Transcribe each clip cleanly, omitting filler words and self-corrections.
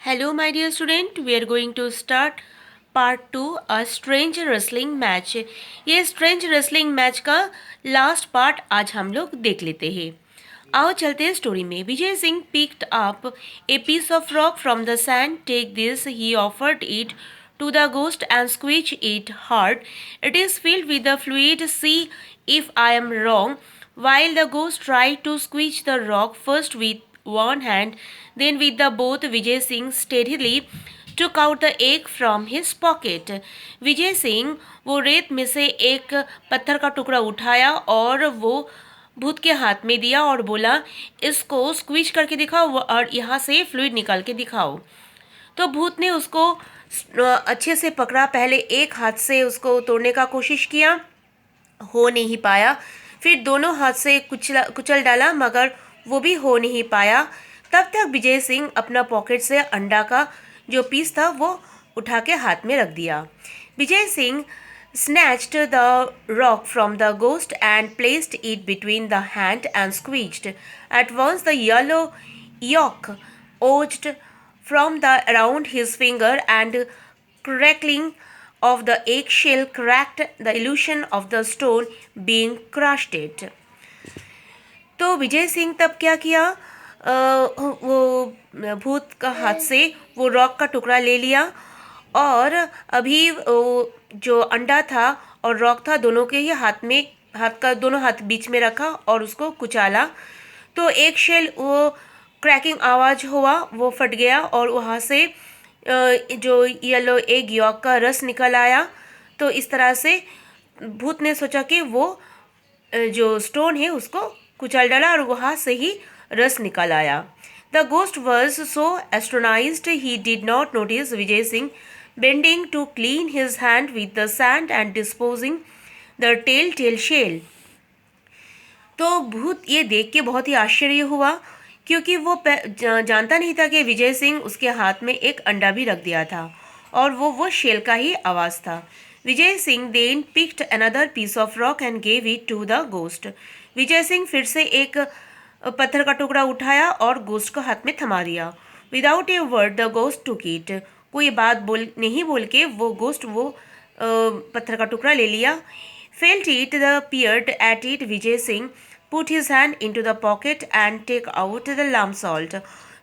Hello, my dear student. We are going to start part 2 a strange wrestling match. ये strange wrestling match का last part आज हम लोग देख लेते हैं. आओ चलते हैं स्टोरी में. Vijay Singh picked up a piece of rock from the sand. Take this, he offered it to the ghost and squeezed it hard. It is filled with the fluid. See if I am wrong. While the ghost tried to squeeze the rock first with one hand, then with the both, Vijay Singh steadily took out the egg from his pocket. Vijay Singh वो रेत में से एक पत्थर का टुकड़ा उठाया और वो भूत के हाथ में दिया और बोला, इसको स्क्वीज करके दिखाओ और यहाँ से फ्लूइड निकाल के दिखाओ. तो भूत ने उसको अच्छे से पकड़ा. पहले एक हाथ से उसको तोड़ने का कोशिश किया, हो नहीं पाया. फिर दोनों हाथ से कुचल डाला मगर वो भी हो नहीं पाया. तब तक विजय सिंह अपना पॉकेट से अंडा का जो पीस था वो उठा के हाथ में रख दिया. Vijay Singh snatched the rock from the ghost and placed it between the hand and squeezed. At once the yellow yolk oozed from the around his finger and crackling of the eggshell cracked the illusion of the stone being crushed it. तो विजय सिंह तब क्या किया, वो भूत का हाथ से वो रॉक का टुकड़ा ले लिया और अभी जो अंडा था और रॉक था दोनों के ही दोनों हाथ बीच में रखा और उसको कुचाला. तो एक शेल वो क्रैकिंग आवाज़ हुआ, वो फट गया और वहाँ से जो येलो एग यॉक का रस निकल आया. तो इस तरह से भूत ने सोचा कि वो जो स्टोन है उसको कुचल डाला और वहाँ से ही रस निकल आया. The ghost was so astonished he did not notice Vijay Singh bending to clean his hand with the sand and disposing the tail shell. तो भूत ये देख के बहुत ही आश्चर्य हुआ क्योंकि वो जानता नहीं था कि विजय सिंह उसके हाथ में एक अंडा भी रख दिया था और वो शेल का ही आवाज़ था. Vijay Singh then picked another piece of rock and gave it to the ghost. Vijay Singh फिर से एक पत्थर का टुकड़ा उठाया और गोस्ट को हाथ में थमा दिया. Without a word the ghost took it. कोई बात नहीं बोल के वो गोस्ट वो पत्थर का टुकड़ा ले लिया. Felt it the peered at it. Vijay Singh put his hand into the pocket and take out the lamp salt.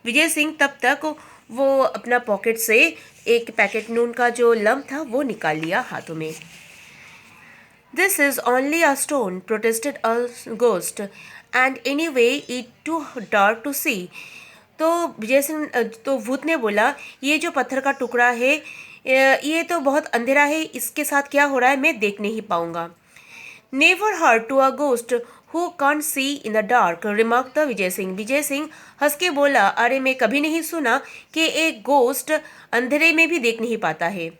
Vijay Singh तब तक वो अपना पॉकेट से एक पैकेट नून का जो लम्प था वो निकाल लिया हाथों में. This is only a stone, protested a ghost, and anyway it too dark to see. तो विजय सिंह तो भूत ने बोला, ये जो पत्थर का टुकड़ा है ये तो बहुत अंधेरा है, इसके साथ क्या हो रहा है मैं देख नहीं पाऊंगा. Never heard to a ghost who can't see in the dark, remarked the Vijay Singh. Vijay Singh हंस के बोला, अरे मैं कभी नहीं सुना कि एक गोस्ट अंधेरे में भी देख नहीं पाता है.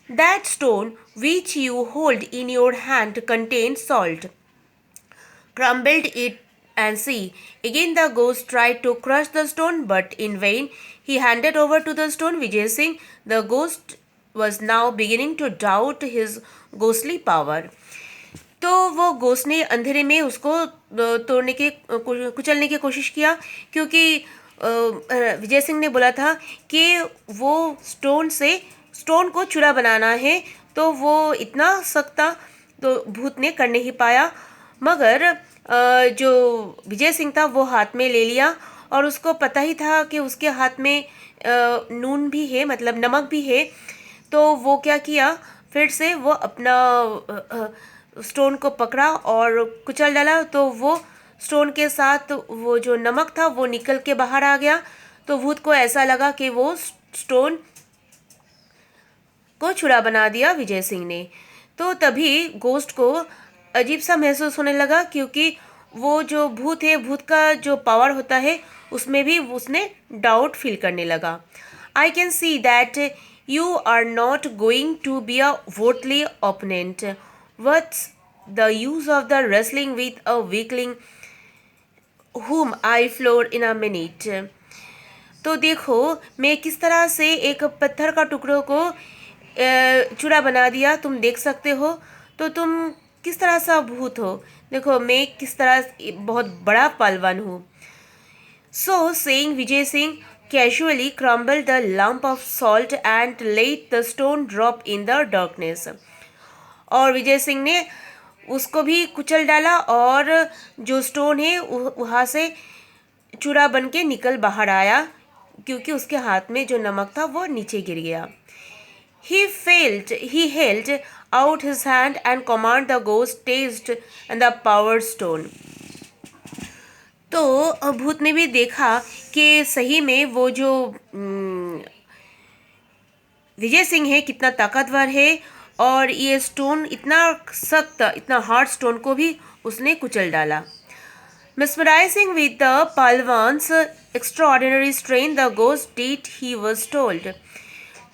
That stone which you hold in your hand contains salt. Crumbled it and see. Again the ghost tried to crush the stone, but in vain. He handed over to the stone Vijay Singh. The ghost was now beginning to doubt his ghostly power. तो वो ghost ने अंधेरे में उसको तोड़ने के कुचलने की कोशिश किया क्योंकि विजय सिंह ने बोला था कि वो स्टोन को चूरा बनाना है. तो वो इतना सख्त था तो भूत ने कर नहीं पाया. मगर जो विजय सिंह था वो हाथ में ले लिया और उसको पता ही था कि उसके हाथ में नून भी है, मतलब नमक भी है. तो वो क्या किया, फिर से वो अपना स्टोन को पकड़ा और कुचल डाला. तो वो स्टोन के साथ वो जो नमक था वो निकल के बाहर आ गया. तो भूत को ऐसा लगा कि वो स्टोन को छुरा बना दिया विजय सिंह ने. तो तभी गोस्ट को अजीब सा महसूस होने लगा क्योंकि वो जो भूत है, भूत का जो पावर होता है उसमें भी उसने डाउट फील करने लगा. I can see that you are not going to be a वोटली opponent. What's the use of the wrestling with a weakling whom I floored in a minute. तो देखो मैं किस तरह से एक पत्थर का टुकड़ों को चूड़ा बना दिया, तुम देख सकते हो. तो तुम किस तरह सा भूत हो, देखो मैं किस तरह बहुत बड़ा पहलवान हूँ. So saying Vijay Singh casually crumbled the lump of salt and let the stone drop in the darkness. और विजय सिंह ने उसको भी कुचल डाला और जो स्टोन है वहाँ से चूरा बन के निकल बाहर आया, क्योंकि उसके हाथ में जो नमक था वो नीचे गिर गया. He held out his hand and commanded the ghost taste and the power stone. तो भूत ने भी देखा कि सही में वो जो विजय सिंह है कितना ताकतवर है, और ये स्टोन इतना सख्त, इतना हार्ड स्टोन को भी उसने कुचल डाला. Mesmerizing with the Palwan's extraordinary strength, the ghost did he was told.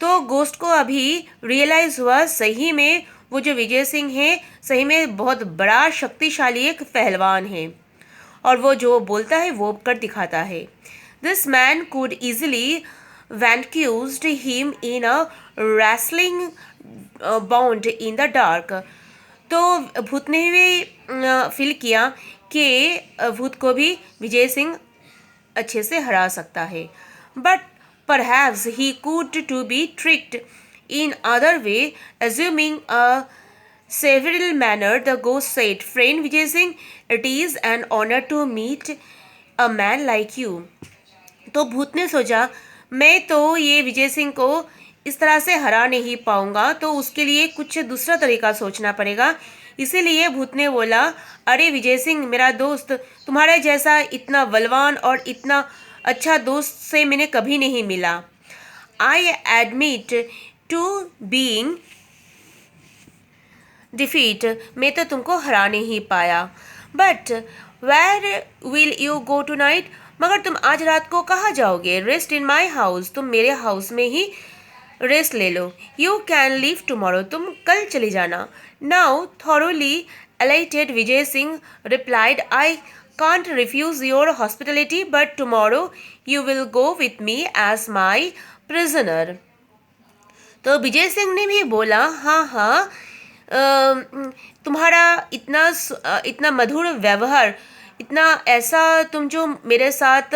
तो गोस्ट को अभी रियलाइज हुआ सही में वो जो विजय सिंह है सही में बहुत बड़ा शक्तिशाली एक पहलवान है, और वो जो बोलता है वो कर दिखाता है. This man could easily vanquished him in a wrestling bound in the dark. तो भूत ने भी फील किया कि भूत को भी विजय सिंह अच्छे से हरा सकता है. But perhaps he could to be tricked in other way, assuming a several manner. The ghost said, "Friend Vijay Singh, it is an honor to meet a man like you." तो भूत ने सोचा मैं तो ये विजय सिंह को इस तरह से हरा नहीं पाऊंगा, तो उसके लिए कुछ दूसरा तरीका सोचना पड़ेगा. इसीलिए भूत ने बोला, अरे विजय सिंह मेरा दोस्त, तुम्हारे जैसा इतना बलवान और इतना अच्छा दोस्त से मैंने कभी नहीं मिला. I admit to being defeat, मैं तो तुमको हरा नहीं पाया. But where will you go tonight, मगर तुम आज रात को कहाँ जाओगे. रेस्ट इन माई हाउस, तुम मेरे हाउस में ही रेस्ट ले लो. यू कैन लीव टुमारो, तुम कल चले जाना. Now thoroughly elated Vijay Singh replied, I can't refuse your hospitality, but tomorrow you will go with me as my prisoner. तो विजय सिंह ने भी बोला, हाँ हाँ, तुम्हारा इतना मधुर व्यवहार, इतना ऐसा तुम जो मेरे साथ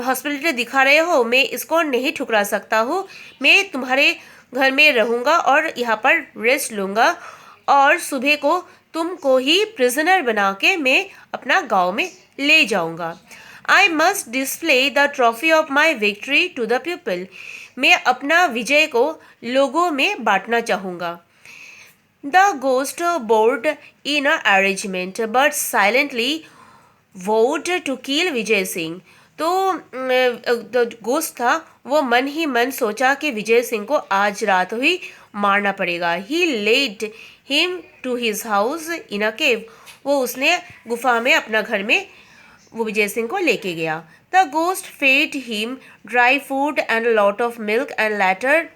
हॉस्पिटलिटी दिखा रहे हो, मैं इसको नहीं ठुकरा सकता हूँ. मैं तुम्हारे घर में रहूँगा और यहाँ पर रेस्ट लूँगा, और सुबह को तुमको ही प्रिजनर बना के मैं अपना गांव में ले जाऊंगा. I must display the trophy of my victory to the people, मैं अपना विजय को लोगों में बांटना चाहूँगा. The ghost board in a arrangement but silently vowed to kill Vijay Singh. तो गोस्ट था वो मन ही मन सोचा कि विजय सिंह को आज रात ही मारना पड़ेगा. He led him to his house in a cave, वो उसने गुफा में अपना घर में वो विजय सिंह को लेके गया. The ghost fed him dry food and lot of milk and later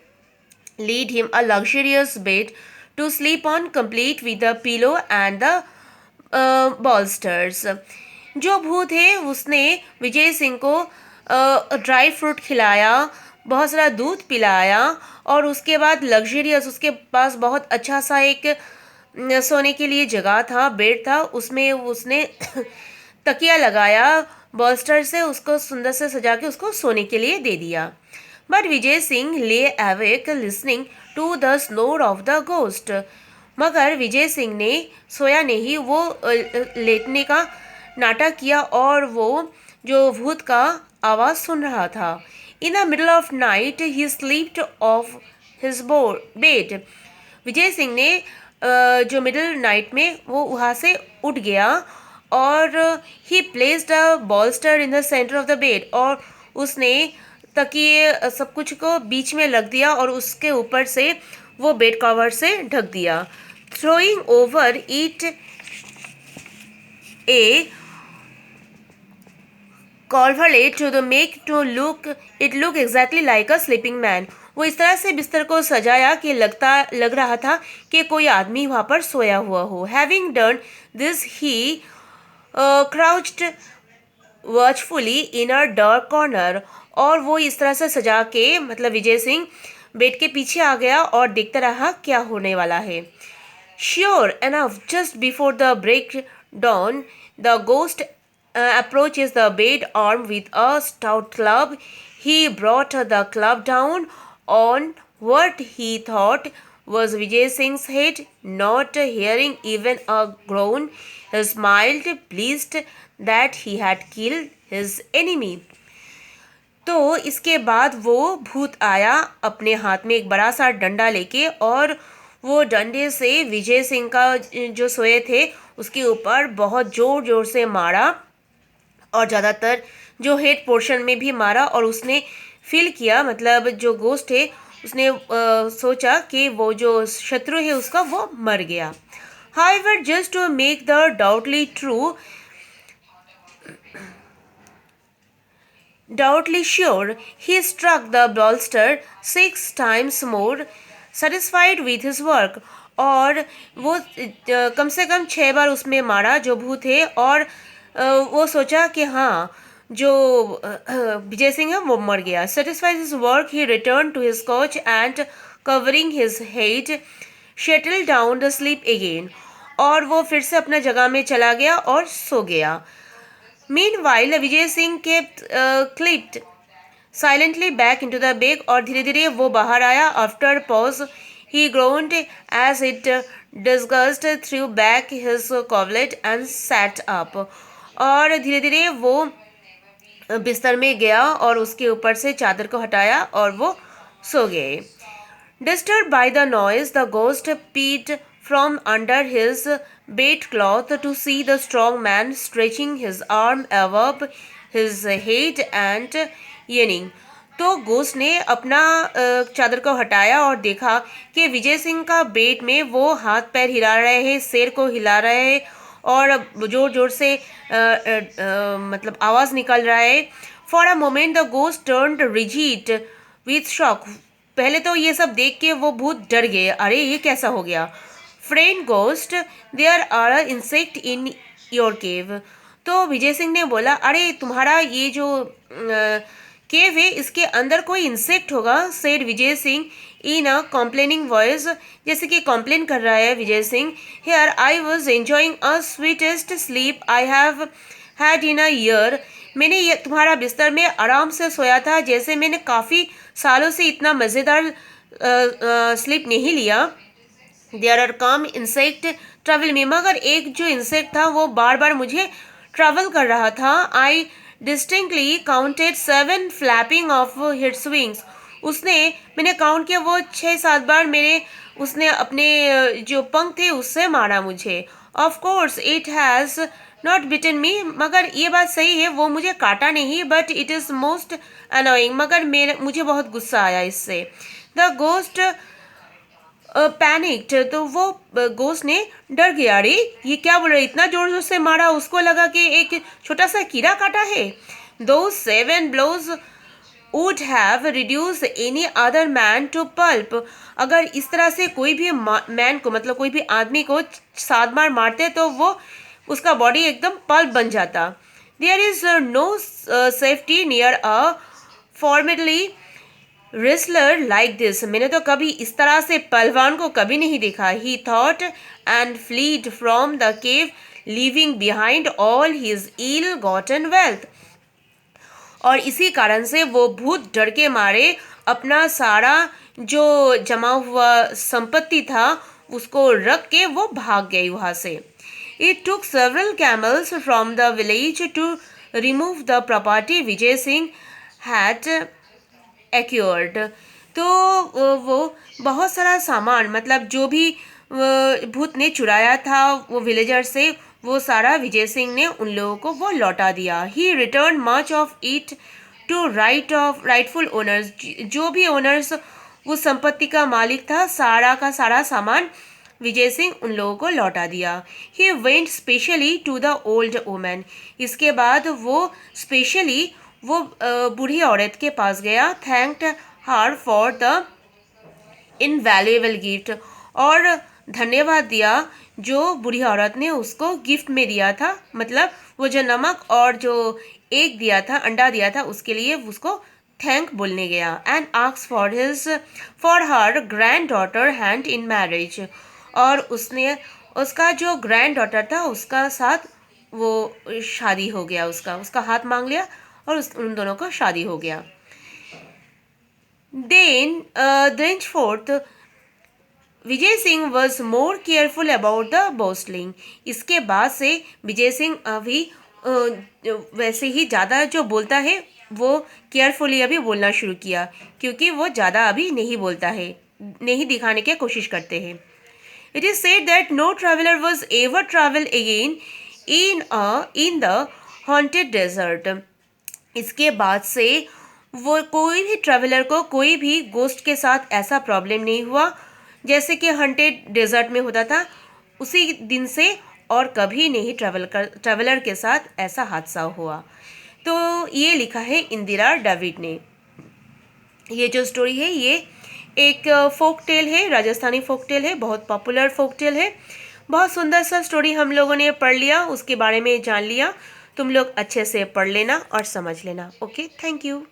lead him a luxurious bed to sleep on complete with the pillow and the bolsters. जो भूत है उसने विजय सिंह को ड्राई फ्रूट खिलाया, बहुत सारा दूध पिलाया, और उसके बाद लग्जरियस उसके पास बहुत अच्छा सा एक सोने के लिए जगह था, बेड था, उसमें उसने तकिया लगाया, बॉल्स्टर से उसको सुंदर से सजा के उसको सोने के लिए दे दिया. But Vijay Singh lay awake listening to the snore of the ghost, मगर विजय सिंह ने सोया नहीं, वो लेटने का नाटक किया और वो जो भूत का आवाज़ सुन रहा था. In the middle of night he slipped off his bed. Vijay Singh ने जो मिडल नाइट में वो वहाँ से उठ गया, और ही placed a बॉल्स्टर in the centre of the bed, और उसने तकिए सब कुछ को बीच में रख दिया और उसके ऊपर से वो बेड कवर से ढक दिया. Throwing over it a coverlet to the make to look exactly like a sleeping man. वो इस तरह से बिस्तर को सजाया कि लग रहा था कि कोई आदमी वहाँ पर सोया हुआ हो. Having done this he crouched watchfully in a dark corner, और वो इस तरह से सजा के मतलब विजय सिंह बेड के पीछे आ गया और देखता रहा क्या होने वाला है. Sure enough just before the break dawn, the ghost approaches the bed armed with a stout club. He brought the club down on what he thought was Vijay Singh's head. Not hearing even a groan, he smiled, pleased that he had killed his enemy. तो इसके बाद वो भूत आया अपने हाथ में एक बड़ा सा डंडा लेके, और वो डंडे से विजय सिंह का जो सोए थे उसके ऊपर बहुत जोर जोर से मारा, और ज़्यादातर जो हेड पोर्शन में भी मारा। और उसने फील किया, मतलब जो गोस्ट है उसने सोचा कि वो जो शत्रु है उसका वो मर गया। However, just to make the doubtly sure, he struck the bolster 6 times more, satisfied with his work. और वो कम से कम 6 बार उसमें मारा जो भूत है, और वो सोचा कि हाँ, जो विजय सिंह है वो मर गया। Satisfied his work, he returned to his couch and covering his head, settled down to sleep again. और वो फिर से अपना जगह में चला गया और सो गया। Meanwhile, Vijay Singh kept clicked silently back into the bag, और धीरे धीरे वो बाहर आया। After pause, he groaned as it disgust threw back his coverlet and sat up. और धीरे धीरे वो बिस्तर में गया और उसके ऊपर से चादर को हटाया और वो सो गए। Disturbed by the noise, the ghost peeped from under his bedclothes to see the strong man stretching his arm above his head and yawning. तो गोस्ट ने अपना चादर को हटाया और देखा कि विजय सिंह का बेड में वो हाथ पैर हिला रहे हैं, सिर को हिला रहे हैं, और जोर जोर से मतलब आवाज़ निकल रहा है। For a moment the ghost turned rigid with shock. पहले तो ये सब देख के वो भूत डर गए, अरे ये कैसा हो गया। Friend ghost, there are insect in your cave. तो विजय सिंह ने बोला, अरे तुम्हारा ये जो केव है इसके अंदर कोई इंसेक्ट होगा। Said Vijay Singh in a complaining voice, जैसे कि कॉम्प्लेन कर रहा है Vijay Singh. Here I was enjoying a sweetest sleep I have had in a year. मैंने ये तुम्हारा बिस्तर में आराम से सोया था, जैसे मैंने काफ़ी सालों से इतना मज़ेदार स्लीप नहीं लिया। There are come insect travel me, मगर एक जो इंसेक्ट था वो बार बार मुझे ट्रेवल कर रहा था। आई distinctly counted 7 flapping of hits wings. मैंने काउंट किया, वो 6-7 बार उसने अपने जो पंख थे उससे मारा मुझे। Of course it has not bitten me, मगर ये बात सही है वो मुझे काटा नहीं, but it is most annoying, मगर मुझे बहुत गुस्सा आया इससे। द गोस्ट पैनिक्ड, तो वो गोस्ट ने डर गया, अरे ये क्या बोल रहा है, इतना जोर जोर से मारा, उसको लगा कि एक छोटा सा कीड़ा काटा है। दो 7 blows would have reduced any other man to pulp। अगर इस तरह से कोई भी मैन को, मतलब कोई भी आदमी को 7 बार मारते तो वो उसका बॉडी एकदम पल्प बन जाता। There is no safety near a formidable wrestler like this. मैंने तो कभी इस तरह से पहलवान को कभी नहीं देखा। He thought and fled from the cave leaving behind all his ill gotten wealth. और इसी कारण से वो भूत डर के मारे अपना सारा जो जमा हुआ संपत्ति था उसको रख के वो भाग गए वहाँ से। It took several camels from the village to remove the property Vijay Singh had acquired. तो वो बहुत सारा सामान, मतलब जो भी भूत ने चुराया था वो विलेजर से, वो सारा विजय सिंह ने उन लोगों को वो लौटा दिया। He return much of it to rightful owners. जो भी ओनर्स उस संपत्ति का मालिक था, सारा का सारा सामान विजय सिंह उन लोगों को लौटा दिया। He went specially to the old woman. इसके बाद वो स्पेशली वो बूढ़ी औरत के पास गया। Thanked her for the invaluable gift, और धन्यवाद दिया जो बूढ़ी औरत ने उसको गिफ्ट में दिया था, मतलब वो जो नमक और जो एग दिया था, अंडा दिया था, उसके लिए उसको थैंक बोलने गया। And asks for her grand daughter hand in marriage. और उसने उसका जो ग्रैंड डॉटर था उसका साथ वो शादी हो गया, उसका हाथ मांग लिया और उन दोनों को शादी हो गया। Thenceforth, Vijay Singh was more careful about the bustling. इसके बाद से विजय सिंह अभी वैसे ही ज़्यादा जो बोलता है वो केयरफुली अभी बोलना शुरू किया, क्योंकि वो ज़्यादा अभी नहीं बोलता है, नहीं दिखाने की कोशिश करते हैं। It is said that no traveller was ever travel again in the haunted desert. इसके बाद से वो कोई भी ट्रैवलर को कोई भी गोस्ट के साथ ऐसा प्रॉब्लम नहीं हुआ जैसे कि हंटेड डेजर्ट में होता था। उसी दिन से और कभी नहीं ट्रैवलर के साथ ऐसा हादसा हुआ। तो ये लिखा है इंदिरा डेविड ने। ये जो स्टोरी है ये एक फोक टेल है, राजस्थानी फोक टेल है, बहुत पॉपुलर फोक टेल है। बहुत सुंदर सा स्टोरी हम लोगों ने पढ़ लिया, उसके बारे में जान लिया। तुम लोग अच्छे से पढ़ लेना और समझ लेना। Okay, thank you.